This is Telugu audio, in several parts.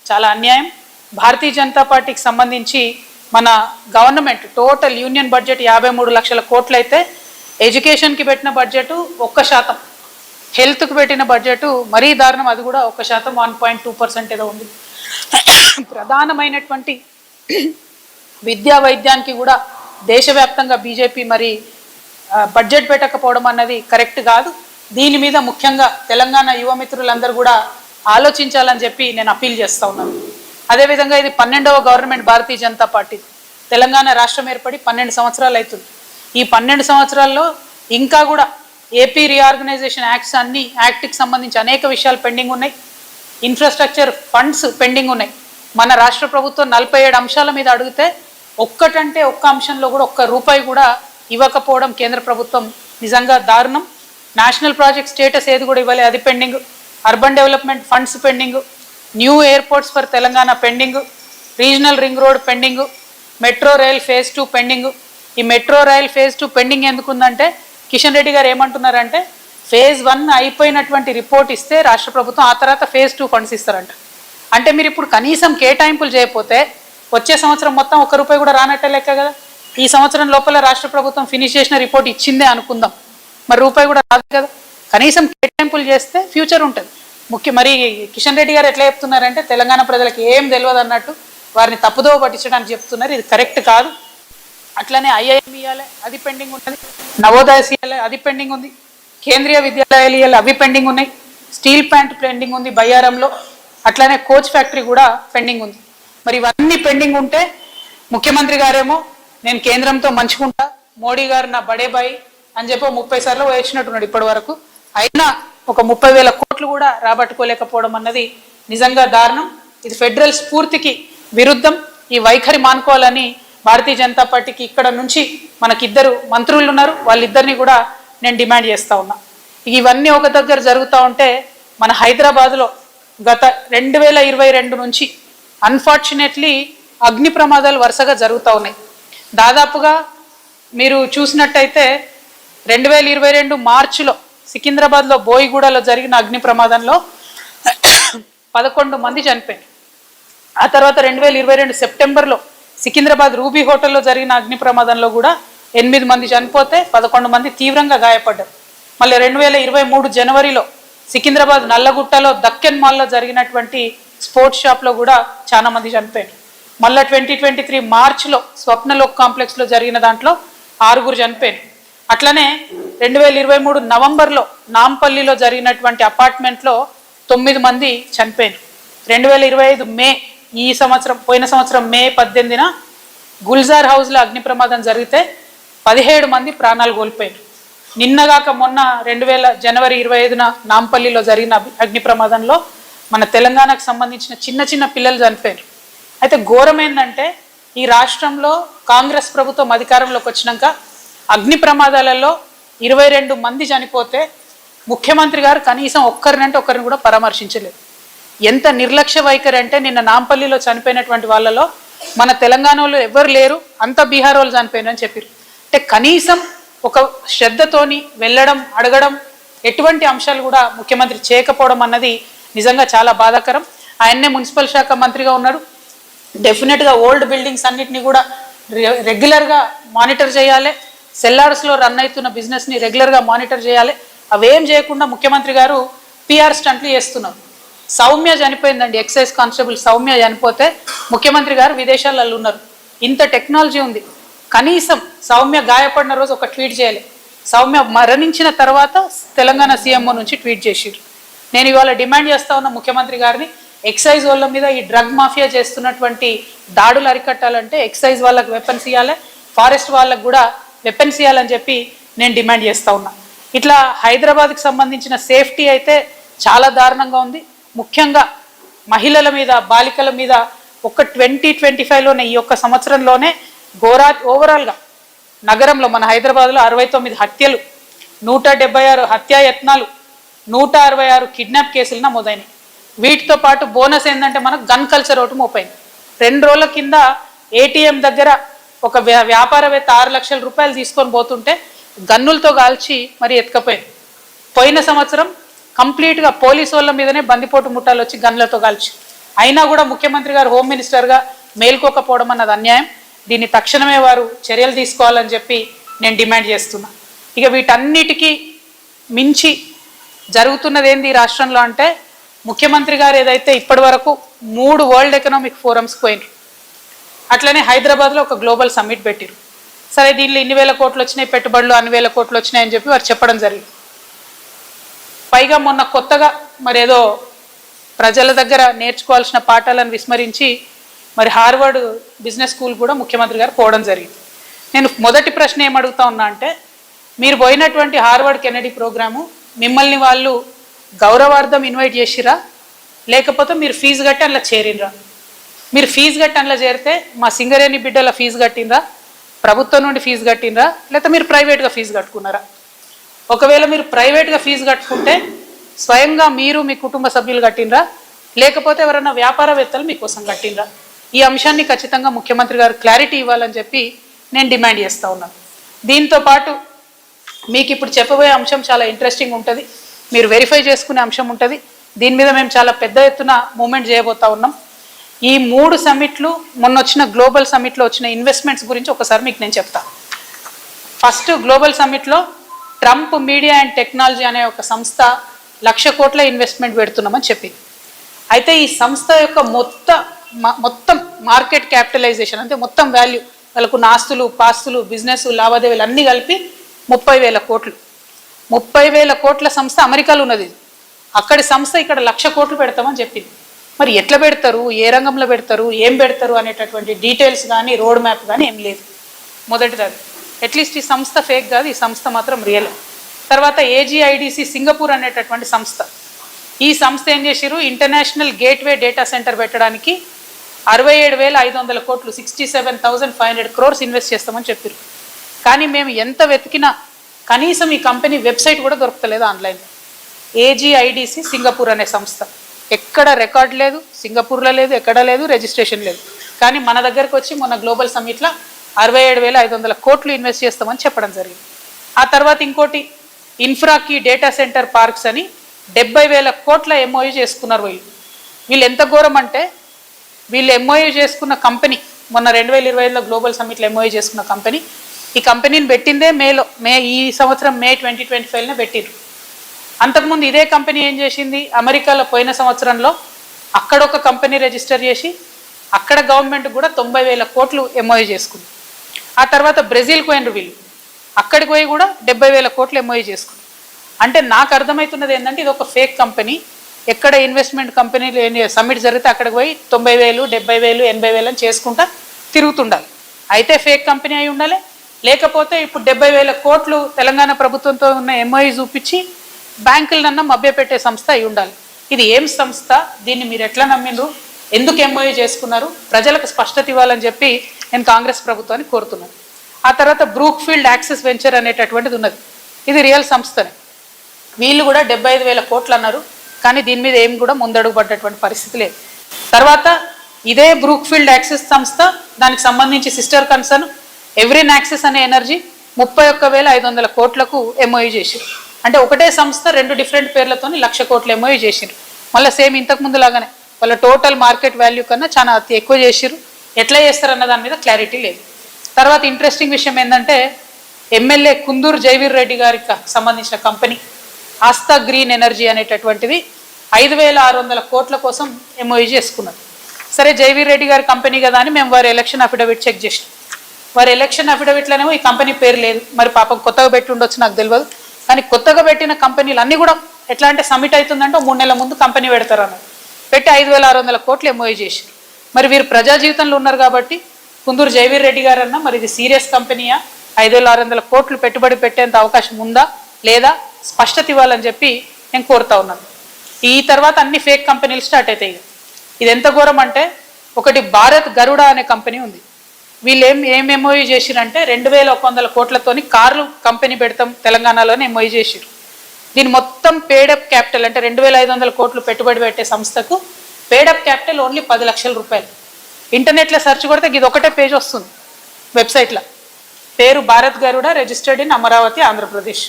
చాలా అన్యాయం. భారతీయ జనతా పార్టీకి సంబంధించి మన గవర్నమెంట్ టోటల్ యూనియన్ బడ్జెట్ 53 లక్షల కోట్లు అయితే ఎడ్యుకేషన్కి పెట్టిన బడ్జెట్ 1%, హెల్త్కి పెట్టిన బడ్జెట్ మరీ దారుణం, అది కూడా 1%, 1.2% ఏదో ఉంది. ప్రధానమైనటువంటి విద్యా వైద్యానికి కూడా దేశవ్యాప్తంగా బీజేపీ మరి బడ్జెట్ పెట్టకపోవడం అన్నది కరెక్ట్ కాదు. దీని మీద ముఖ్యంగా తెలంగాణ యువ మిత్రులందరూ కూడా ఆలోచించాలని చెప్పి నేను అప్పీల్ చేస్తూ ఉన్నాను. అదేవిధంగా ఇది 12వ గవర్నమెంట్ భారతీయ జనతా పార్టీ. తెలంగాణ రాష్ట్రం ఏర్పడి 12 సంవత్సరాలు అవుతుంది. ఈ 12 సంవత్సరాల్లో ఇంకా కూడా ఏపీ రీఆర్గనైజేషన్ యాక్ట్కి సంబంధించి అనేక విషయాలు పెండింగ్ ఉన్నాయి. ఇన్ఫ్రాస్ట్రక్చర్ ఫండ్స్ పెండింగ్ ఉన్నాయి. మన రాష్ట్ర ప్రభుత్వం 47 అంశాల మీద అడిగితే ఒక్క అంశంలో కూడా ₹1 కూడా ఇవ్వకపోవడం కేంద్ర ప్రభుత్వం నిజంగా దారుణం. నేషనల్ ప్రాజెక్ట్ స్టేటస్ ఏది కూడా ఇవ్వలే, అది pending. Urban development funds pending. New airports for Telangana pending. Regional ring road pending. Metro rail phase 2 pending. ఈ మెట్రో రైల్ ఫేజ్ 2 పెండింగ్ ఎందుకుందంటే కిషన్ రెడ్డి గారు ఏమంటున్నారంటే ఫేజ్ 1 అయిపోయినటువంటి రిపోర్ట్ ఇస్తే రాష్ట్ర ప్రభుత్వం ఆ తర్వాత ఫేజ్ 2 ఫండ్స్ ఇస్తారంట. అంటే మీరు ఇప్పుడు కనీసం కేటాయింపులు చేయకపోతే వచ్చే సంవత్సరం మొత్తం ₹1 కూడా రానట్టే లెక్క కదా. ఈ సంవత్సరం లోపల రాష్ట్ర ప్రభుత్వం ఫినిష్ చేసిన రిపోర్ట్ ఇచ్చిందే అనుకుందాం, మరి ₹1 కూడా రాదు కదా. కనీసం కేటాయింపులు చేస్తే ఫ్యూచర్ ఉంటుంది. మరి కిషన్ రెడ్డి గారు ఎట్లా చెప్తున్నారంటే తెలంగాణ ప్రజలకు ఏం తెలియదు అన్నట్టు వారిని తప్పుదోవ పట్టించడానికి చెప్తున్నారు. ఇది కరెక్ట్ కాదు. అట్లనే ఐఐఎం ఇవ్వాలి, అది పెండింగ్ ఉన్నది. నవోదయ ఇవ్వాలి, అది పెండింగ్ ఉంది. కేంద్రీయ విద్యాలయాలు ఇవ్వాలి, అవి పెండింగ్ ఉన్నాయి. స్టీల్ ప్లాంట్ పెండింగ్ ఉంది బయ్యారంలో. అట్లనే కోచ్ ఫ్యాక్టరీ కూడా పెండింగ్ ఉంది. మరి ఇవన్నీ పెండింగ్ ఉంటే ముఖ్యమంత్రి గారేమో నేను కేంద్రంతో మంచుకుంటా, మోడీ గారు నా బడే బాయి అని చెప్పి 30 సార్లు వేసినట్టున్నాడు ఇప్పటి వరకు. అయినా ఒక 30,000 కోట్లు కూడా రాబట్టుకోలేకపోవడం అన్నది నిజంగా దారుణం. ఇది ఫెడరల్ స్ఫూర్తికి విరుద్ధం. ఈ వైఖరి మానుకోవాలని భారతీయ జనతా పార్టీకి ఇక్కడ నుంచి మనకిద్దరు మంత్రులు ఉన్నారు, వాళ్ళిద్దరిని కూడా నేను డిమాండ్ చేస్తూ ఉన్నా. ఇవన్నీ ఒక దగ్గర జరుగుతూ ఉంటే మన హైదరాబాద్లో గత 2022 నుంచి అన్ఫార్చునేట్లీ అగ్ని ప్రమాదాలు వరుసగా జరుగుతూ ఉన్నాయి. దాదాపుగా మీరు చూసినట్టయితే 2022 మార్చిలో సికింద్రాబాద్లో బోయిగూడలో జరిగిన అగ్ని ప్రమాదంలో 11 మంది చనిపోయారు. ఆ తర్వాత 2022 సెప్టెంబర్లో సికింద్రాబాద్ రూబీ హోటల్లో జరిగిన అగ్ని ప్రమాదంలో కూడా 8 మంది చనిపోతే 11 మంది తీవ్రంగా గాయపడ్డారు. మళ్ళీ 2023 జనవరిలో సికింద్రాబాద్ నల్లగుట్టలో దక్కన్ మాల్లో జరిగినటువంటి స్పోర్ట్స్ షాప్లో కూడా చాలా మంది చనిపోయారు. మళ్ళీ 2023 మార్చిలో స్వప్నలోక్ కాంప్లెక్స్లో జరిగిన దాంట్లో 6 చనిపోయారు. అట్లనే 2023 నవంబర్లో నాంపల్లిలో జరిగినటువంటి అపార్ట్మెంట్లో 9 మంది చనిపోయారు. 2025 మే ఈ సంవత్సరం పోయిన సంవత్సరం మే 18న గుల్జార్ హౌస్లో అగ్ని ప్రమాదం జరిగితే 17 మంది ప్రాణాలు కోల్పోయారు. నిన్నగాక మొన్న జనవరి 25న నాంపల్లిలో జరిగిన అగ్ని ప్రమాదంలో మన తెలంగాణకు సంబంధించిన చిన్న పిల్లలు చనిపోయారు. అయితే ఘోరం ఏంటంటే ఈ రాష్ట్రంలో కాంగ్రెస్ ప్రభుత్వం అధికారంలోకి వచ్చినాక అగ్ని ప్రమాదాలలో 22 మంది చనిపోతే ముఖ్యమంత్రి గారు కనీసం ఒకరిని కూడా పరామర్శించలేదు. ఎంత నిర్లక్ష్య వైఖరి అంటే నిన్న నాంపల్లిలో చనిపోయినటువంటి వాళ్ళలో మన తెలంగాణలో ఎవరు లేరు, అంత బీహార్ వాళ్ళు చనిపోయినని చెప్పారు. అంటే కనీసం ఒక శ్రద్ధతోని వెళ్ళడం అడగడం ఎటువంటి అంశాలు కూడా ముఖ్యమంత్రి చేయకపోవడం అన్నది నిజంగా చాలా బాధాకరం. ఆయన్నే మున్సిపల్ శాఖ మంత్రిగా ఉన్నారు. డెఫినెట్గా ఓల్డ్ బిల్డింగ్స్ అన్నిటిని కూడా రెగ్యులర్గా మానిటర్ చేయాలి. సెల్లార్స్లో రన్ అవుతున్న బిజినెస్ని రెగ్యులర్గా మానిటర్ చేయాలి. అవేం చేయకుండా ముఖ్యమంత్రి గారు పిఆర్ స్టంట్లు చేస్తున్నారు. సౌమ్య చనిపోయిందండి, ఎక్సైజ్ కానిస్టేబుల్ సౌమ్య చనిపోతే ముఖ్యమంత్రి గారు విదేశాలలో ఉన్నారు. ఇంత టెక్నాలజీ ఉంది, కనీసం సౌమ్య గాయపడిన రోజు ఒక ట్వీట్ చేయాలి. సౌమ్య మరణించిన తర్వాత తెలంగాణ సీఎంఓ నుంచి ట్వీట్ చేసిరు. నేను ఇవాళ డిమాండ్ చేస్తా ఉన్న ముఖ్యమంత్రి గారిని, ఎక్సైజ్ వాళ్ళ మీద ఈ డ్రగ్ మాఫియా చేస్తున్నటువంటి దాడులు అరికట్టాలంటే ఎక్సైజ్ వాళ్ళకు వెపన్స్ ఇవ్వాలి, ఫారెస్ట్ వాళ్ళకు కూడా వెపన్స్ ఇవ్వాలని చెప్పి నేను డిమాండ్ చేస్తూ ఉన్నా. ఇట్లా హైదరాబాద్కి సంబంధించిన సేఫ్టీ అయితే చాలా దారుణంగా ఉంది. ముఖ్యంగా మహిళల మీద బాలికల మీద ఒక 2025లోనే ఈ ఒక్క సంవత్సరంలోనే ఓవరాల్గా నగరంలో మన హైదరాబాద్లో 69 హత్యలు, 176 హత్యాయత్నాలు, 166 కిడ్నాప్ కేసులు నమోదైనాయి. వీటితో పాటు బోనస్ ఏంటంటే మనకు గన్ కల్చర్ ఒకటి మోపైంది. 2 రోజుల కింద ఏటీఎం దగ్గర ఒక వ్యాపారవేత్త 6 లక్షల రూపాయలు తీసుకొని పోతుంటే గన్నులతో కాల్చి మరి ఎత్తుకపోయింది. పోయిన సంవత్సరం కంప్లీట్గా పోలీసు వాళ్ళ మీదనే బందిపోటు ముఠాలు వచ్చి గన్లతో కాల్చి, అయినా కూడా ముఖ్యమంత్రి గారు హోమ్ మినిస్టర్గా మేల్కోకపోవడం అన్నది అన్యాయం. దీన్ని తక్షణమే వారు చర్యలు తీసుకోవాలని చెప్పి నేను డిమాండ్ చేస్తున్నా. ఇక వీటన్నిటికీ మించి జరుగుతున్నది ఏంది ఈ రాష్ట్రంలో అంటే, ముఖ్యమంత్రి గారు ఏదైతే ఇప్పటి వరకు 3 వరల్డ్ ఎకనామిక్ ఫోరమ్స్కి పోయినారు, అట్లనే హైదరాబాద్లో ఒక గ్లోబల్ సమ్మిట్ పెట్టారు. సరే దీనిలో ఇన్ని వేల కోట్లు వచ్చినాయి, పెట్టుబడులు అన్ని వేల కోట్లు వచ్చినాయని చెప్పి వారు చెప్పడం జరిగింది. పైగా మొన్న కొత్తగా మరి ఏదో ప్రజల దగ్గర నేర్చుకోవాల్సిన పాఠాలను విస్మరించి మరి హార్వర్డ్ బిజినెస్ స్కూల్ కూడా ముఖ్యమంత్రి గారు పోవడం జరిగింది. నేను మొదటి ప్రశ్న ఏమడుగుతా ఉన్నా అంటే, మీరు పోయినటువంటి హార్వర్డ్ కెనడీ ప్రోగ్రాము మిమ్మల్ని వాళ్ళు గౌరవార్థం ఇన్వైట్ చేసిరా, లేకపోతే మీరు ఫీజు కట్టి అందులో చేరినరా? మీరు ఫీజు కట్టి అందులో చేరితే మా సింగరేణి బిడ్డల ఫీజు కట్టినరా, ప్రభుత్వం నుండి ఫీజు కట్టినరా, లేకపోతే మీరు ప్రైవేట్గా ఫీజు కట్టుకున్నారా? ఒకవేళ మీరు ప్రైవేట్గా ఫీజు కట్టుకుంటే స్వయంగా మీరు మీ కుటుంబ సభ్యులు కట్టినరా, లేకపోతే ఎవరైనా వ్యాపారవేత్తలు మీకోసం కట్టినరా? ఈ అంశాన్ని ఖచ్చితంగా ముఖ్యమంత్రి గారు క్లారిటీ ఇవ్వాలని చెప్పి నేను డిమాండ్ చేస్తూ ఉన్నాను. దీంతో పాటు మీకు ఇప్పుడు చెప్పబోయే అంశం చాలా ఇంట్రెస్టింగ్ ఉంటుంది, మీరు వెరిఫై చేసుకునే అంశం ఉంటుంది. దీని మీద మేము చాలా పెద్ద ఎత్తున మూమెంట్ చేయబోతా ఉన్నాం. ఈ 3 సమ్మిట్లు, మొన్న వచ్చిన గ్లోబల్ సమ్మిట్లో వచ్చిన ఇన్వెస్ట్మెంట్స్ గురించి ఒకసారి మీకు నేను చెప్తా. ఫస్ట్ గ్లోబల్ సమ్మిట్లో ట్రంప్ మీడియా అండ్ టెక్నాలజీ అనే ఒక సంస్థ 1,00,000 కోట్ల ఇన్వెస్ట్మెంట్ పెడుతున్నామని చెప్పింది. అయితే ఈ సంస్థ యొక్క మొత్తం మార్కెట్ క్యాపిటలైజేషన్ అంటే మొత్తం వాల్యూ, వాళ్ళకు ఆస్తులు, పాస్తులు, బిజినెస్ లావాదేవీలు అన్నీ కలిపి 30,000 కోట్లు. 30,000 కోట్ల సంస్థ అమెరికాలో ఉన్నది. అక్కడి సంస్థ ఇక్కడ 1,00,000 కోట్లు పెడతామని చెప్పింది. మరి ఎట్లా పెడతారు, ఏ రంగంలో పెడతారు, ఏం పెడతారు అనేటటువంటి డీటెయిల్స్ కానీ రోడ్ మ్యాప్ కానీ ఏం లేదు. మొదటిది అది. అట్లీస్ట్ ఈ సంస్థ ఫేక్ కాదు, ఈ సంస్థ మాత్రం రియల్. తర్వాత AGIDC సింగపూర్ అనేటటువంటి సంస్థ, ఈ సంస్థ ఏం చేసిరు, ఇంటర్నేషనల్ గేట్వే డేటా సెంటర్ పెట్టడానికి 67,500 కోట్లు 67,500 crores ఇన్వెస్ట్ చేస్తామని చెప్పారు. కానీ మేము ఎంత వెతికినా కనీసం ఈ కంపెనీ వెబ్సైట్ కూడా దొరకలేదు ఆన్లైన్లో. AGIDC సింగపూర్ అనే సంస్థ, ఎక్కడ రికార్డ్ లేదు, సింగపూర్లో లేదు, ఎక్కడ లేదు, రిజిస్ట్రేషన్ లేదు. కానీ మన దగ్గరకు వచ్చి మొన్న గ్లోబల్ సమ్మిట్లో 67,500 కోట్లు ఇన్వెస్ట్ చేస్తామని చెప్పడం జరిగింది. ఆ తర్వాత ఇంకోటి ఇన్ఫ్రాకి డేటా సెంటర్ పార్క్స్ అని 70,000 కోట్ల MOU చేసుకున్నారు. వీళ్ళు ఎంత ఘోరం అంటే, వీళ్ళు MOU చేసుకున్న కంపెనీ మొన్న 2025లో గ్లోబల్ సమ్మిట్లో MOU చేసుకున్న కంపెనీ, ఈ కంపెనీని పెట్టిందే ఈ సంవత్సరం మే 2025 పెట్టిరు. అంతకుముందు ఇదే కంపెనీ ఏం చేసింది, అమెరికాలో పోయిన సంవత్సరంలో అక్కడ ఒక కంపెనీ రిజిస్టర్ చేసి అక్కడ గవర్నమెంట్ కూడా 90,000 కోట్లు MOU చేసుకుంది. ఆ తర్వాత బ్రెజిల్కి పోయినరు వీళ్ళు, అక్కడికి పోయి కూడా 70,000 కోట్లు MOU చేసుకుంది. అంటే నాకు అర్థమవుతున్నది ఏంటంటే, ఇది ఒక ఫేక్ కంపెనీ. ఎక్కడ ఇన్వెస్ట్మెంట్ కంపెనీలు సమ్మిట్ జరిగితే అక్కడికి పోయి 90,000, 70,000, 80,000 అని చేసుకుంటా తిరుగుతుండాలి. అయితే ఫేక్ కంపెనీ అయి ఉండాలి, లేకపోతే ఇప్పుడు 70,000 కోట్లు తెలంగాణ ప్రభుత్వంతో ఉన్న MOU చూపించి బ్యాంకులనన్నా మభ్యపెట్టే సంస్థ అయి ఉండాలి. ఇది ఏం సంస్థ, దీన్ని మీరు ఎట్లా నమ్మిండ్రు, ఎందుకు MOU చేసుకున్నారు, ప్రజలకు స్పష్టత ఇవ్వాలని చెప్పి నేను కాంగ్రెస్ ప్రభుత్వాన్ని కోరుతున్నాను. ఆ తర్వాత బ్రూక్ఫీల్డ్ యాక్సిస్ వెంచర్ అనేటటువంటిది ఉన్నది, ఇది రియల్ సంస్థనే. వీళ్ళు కూడా 75,000 కోట్లు అన్నారు, కానీ దీని మీద ఏం కూడా ముందడుగు పడ్డటువంటి పరిస్థితి లేదు. తర్వాత ఇదే బ్రూక్ఫీల్డ్ యాక్సిస్ సంస్థ, దానికి సంబంధించి సిస్టర్ కన్సర్న్ ఎవ్రీన్ యాక్సిస్ అనే ఎనర్జీ 31,500 కోట్లకు MOU చేసారు. అంటే ఒకటే సంస్థ 2 డిఫరెంట్ పేర్లతో 1,00,000 కోట్ల MOU చేసారు. మళ్ళీ సేమ్ ఇంతకు ముందు లాగానే వాళ్ళ టోటల్ మార్కెట్ వాల్యూ కన్నా చాలా ఎక్కువ చేసారు. ఎట్లా చేస్తారన్న దాని మీద క్లారిటీ లేదు. తర్వాత ఇంట్రెస్టింగ్ విషయం ఏంటంటే, ఎమ్మెల్యే కుందూరు జైవీర్ రెడ్డి గారికి సంబంధించిన కంపెనీ ఆస్థా గ్రీన్ ఎనర్జీ అనేటటువంటిది 5,600 కోట్ల కోసం MOU చేసుకున్నారు. సరే జైవీర్ రెడ్డి గారి కంపెనీ కదా అని మేము వారి ఎలక్షన్ అఫిడవిట్ చెక్ చేసినాం. వారి ఎలక్షన్ అఫిడవిట్లోనేమో ఈ కంపెనీ పేరు లేదు. మరి పాపం కొత్తగా పెట్టి ఉండొచ్చు, నాకు తెలియదు. కానీ కొత్తగా పెట్టిన కంపెనీలు అన్నీ కూడా ఎట్లా అంటే, సబ్మిట్ అవుతుందంటే 3 నెలల ముందు కంపెనీ పెడతారు అన్నారు. పెట్టి 5,600 కోట్లు MOU చేశారు. మరి వీరు ప్రజా జీవితంలో ఉన్నారు కాబట్టి కుందూరు జైవీర్ రెడ్డి గారు అన్న, మరి ఇది సీరియస్ కంపెనీయా, 5,600 కోట్లు పెట్టుబడి పెట్టేంత అవకాశం ఉందా లేదా, స్పష్టత ఇవ్వాలని చెప్పి నేను కోరుతా ఉన్నాను. ఈ తర్వాత అన్ని ఫేక్ కంపెనీలు స్టార్ట్ అవుతాయి. ఇది ఎంత ఘోరం అంటే, ఒకటి భారత్ గరుడ అనే కంపెనీ ఉంది. వీళ్ళు ఏం MOU చేసిరంటే 2,100 కోట్లతోని కార్లు కంపెనీ పెడతాం తెలంగాణలోనే MOU చేసిరు. దీని మొత్తం పేడప్ క్యాపిటల్ అంటే 2,500 కోట్లు పెట్టుబడి పెట్టే సంస్థకు పేడప్ క్యాపిటల్ ఓన్లీ 10 లక్షల రూపాయలు. ఇంటర్నెట్లో సెర్చ్ కొడితే ఇది ఒకటే పేజ్ వస్తుంది వెబ్సైట్లో, పేరు భారత్ గరుడ, రిజిస్టర్డ్ ఇన్ అమరావతి, ఆంధ్రప్రదేశ్.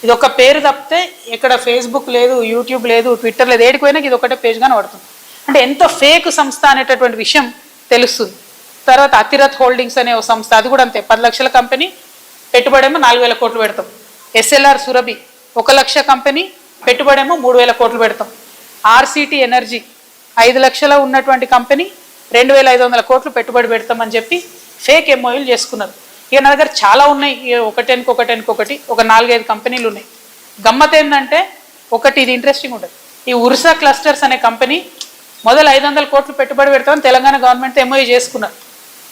ఇది ఒక పేరు తప్పితే ఇక్కడ ఫేస్బుక్ లేదు, యూట్యూబ్ లేదు, ట్విట్టర్ లేదు, ఏడిపోయినా ఇది ఒకటే పేజ్గానే పడుతుంది. అంటే ఎంత ఫేక్ సంస్థ అనేటటువంటి విషయం తెలుస్తుంది. తర్వాత అతిరథ్ హోల్డింగ్స్ అనే ఒక సంస్థ, అది కూడా అంతే, 10 లక్షల కంపెనీ, పెట్టుబడేమో 4,000 కోట్లు పెడతాం. ఎస్ఎల్ఆర్ సురభి 1 లక్ష కంపెనీ, పెట్టుబడేమో 3,000 కోట్లు పెడతాం. ఆర్సిటీ ఎనర్జీ 5 లక్షల ఉన్నటువంటి కంపెనీ, 2,500 కోట్లు పెట్టుబడి పెడతామని చెప్పి ఫేక్ ఎంఓయూలు చేసుకున్నారు. ఇక నా దగ్గర చాలా ఉన్నాయి, ఒకటి ఒక 4-5 కంపెనీలు ఉన్నాయి. గమ్మత్ ఏంటంటే ఒకటి, ఇది ఇంట్రెస్టింగ్ ఉంటుంది, ఈ ఉర్సా క్లస్టర్స్ అనే కంపెనీ మొదలు 500 కోట్లు పెట్టుబడి పెడతామని తెలంగాణ గవర్నమెంట్ ఎంఓయూ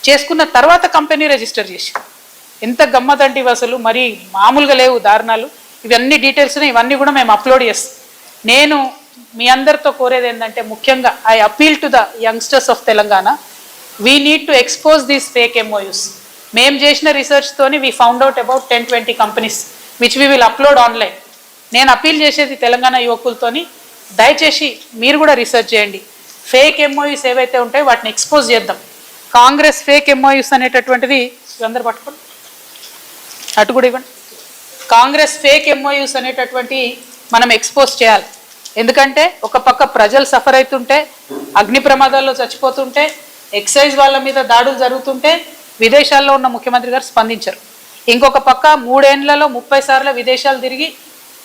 చేసుకున్న తర్వాత కంపెనీ రిజిస్టర్ చేసి, ఎంత గమ్మత్ అంటే ఇవి అసలు మరి మామూలుగా లేవు దారుణాలు. ఇవన్నీ డీటెయిల్స్ ఇవన్నీ కూడా మేము అప్లోడ్ చేస్తాం. నేను మీ అందరితో కోరేది ఏంటంటే ముఖ్యంగా I appeal to the youngsters of Telangana, we need to expose these fake MoUs. మేము చేసిన రీసెర్చ్తోని we found out about 10-20 companies which we will upload online. నేను అపీల్ చేసేది తెలంగాణ యువకులతోని, దయచేసి మీరు కూడా రీసెర్చ్ చేయండి. ఫేక్ ఎంఓయూస్ ఏవైతే ఉంటాయో వాటిని ఎక్స్పోజ్ చేద్దాం. కాంగ్రెస్ ఫేక్ ఎంఓయూస్ అనేటటువంటిది అందరు పట్టుకోండి, అటు కూడా ఇవ్వండి. కాంగ్రెస్ ఫేక్ ఎంఓయూస్ అనేటటువంటి మనం ఎక్స్పోజ్ చేయాలి. ఎందుకంటే ఒక పక్క ప్రజలు సఫర్ అవుతుంటే, అగ్ని ప్రమాదాల్లో చచ్చిపోతుంటే, ఎక్సైజ్ వాళ్ళ మీద దాడులు జరుగుతుంటే విదేశాల్లో ఉన్న ముఖ్యమంత్రి గారు స్పందించరు. ఇంకొక పక్క 3 ఏళ్లలో 30 సార్లు విదేశాలు తిరిగి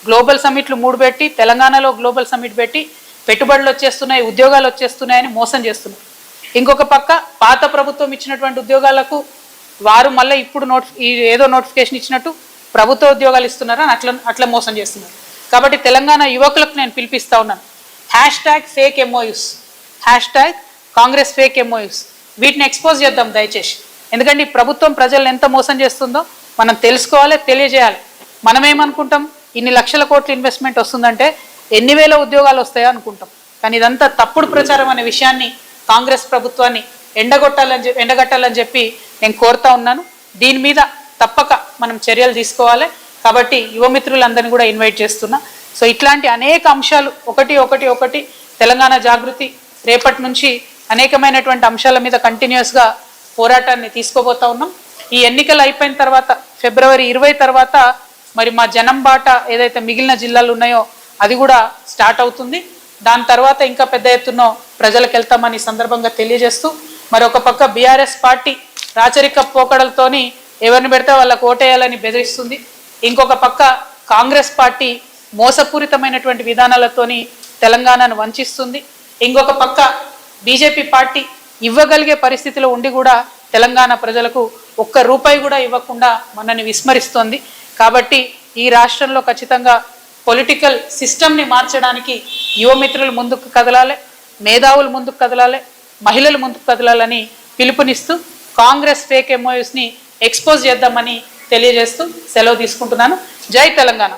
గ్లోబల్ సమ్మిట్లు 3 పెట్టి, తెలంగాణలో గ్లోబల్ సమ్మిట్ పెట్టి పెట్టుబడులు వచ్చేస్తున్నాయి, ఉద్యోగాలు వచ్చేస్తున్నాయని మోసం చేస్తున్నారు. ఇంకొక పక్క పాత ప్రభుత్వం ఇచ్చినటువంటి ఉద్యోగాలకు వారు మళ్ళీ ఇప్పుడు ఏదో నోటిఫికేషన్ ఇచ్చినట్టు ప్రభుత్వ ఉద్యోగాలు ఇస్తున్నారని అట్లా మోసం చేస్తున్నారు. కాబట్టి తెలంగాణ యువకులకు నేను పిలిపిస్తా ఉన్నాను, #fake MoUs, Congress fake MoUs, వీటిని ఎక్స్పోజ్ చేద్దాం దయచేసి. ఎందుకంటే ఈ ప్రభుత్వం ప్రజలను ఎంత మోసం చేస్తుందో మనం తెలుసుకోవాలి, తెలియజేయాలి. మనం ఏమనుకుంటాం, ఇన్ని లక్షల కోట్ల ఇన్వెస్ట్మెంట్ వస్తుందంటే ఎన్ని వేల ఉద్యోగాలు వస్తాయో అనుకుంటాం. కానీ ఇదంతా తప్పుడు ప్రచారం అనే విషయాన్ని కాంగ్రెస్ ప్రభుత్వాన్ని ఎండగట్టాలని చెప్పి నేను కోరుతా ఉన్నాను. దీని మీద తప్పక మనం చర్యలు తీసుకోవాలి. కాబట్టి యువమిత్రులందరినీ కూడా ఇన్వైట్ చేస్తున్నా. సో ఇట్లాంటి అనేక అంశాలు ఒకటి తెలంగాణ జాగృతి రేపటి నుంచి అనేకమైనటువంటి అంశాల మీద కంటిన్యూస్గా పోరాటాన్ని తీసుకోబోతా ఉన్నాం. ఈ ఎన్నికలు అయిపోయిన తర్వాత ఫిబ్రవరి 20 తర్వాత మరి మా జనం బాట ఏదైతే మిగిలిన జిల్లాలు ఉన్నాయో అది కూడా స్టార్ట్ అవుతుంది. దాని తర్వాత ఇంకా పెద్ద ఎత్తున ప్రజలకు వెళ్తామని సందర్భంగా తెలియజేస్తూ, మరొక పక్క బీఆర్ఎస్ పార్టీ రాచరిక పోకడలతోని ఎవరిని పెడితే వాళ్ళకు ఓటేయాలని బెదిరిస్తుంది. ఇంకొక పక్క కాంగ్రెస్ పార్టీ మోసపూరితమైనటువంటి విధానాలతోని తెలంగాణను వంచిస్తుంది. ఇంకొక పక్క బీజేపీ పార్టీ ఇవ్వగలిగే పరిస్థితిలో ఉండి కూడా తెలంగాణ ప్రజలకు ₹1 కూడా ఇవ్వకుండా మనల్ని విస్మరిస్తోంది. కాబట్టి ఈ రాష్ట్రంలో ఖచ్చితంగా పొలిటికల్ సిస్టమ్ని మార్చడానికి యువమిత్రులు ముందుకు కదలాలి, మేధావులు ముందుకు కదలాలి, మహిళలు ముందుకు కదలాలని పిలుపునిస్తూ కాంగ్రెస్ ఫేక్ ఎంఓయూస్ని ఎక్స్పోజ్ చేద్దామని తెలియజేస్తూ సెలవు తీసుకుంటున్నాను. జై తెలంగాణ.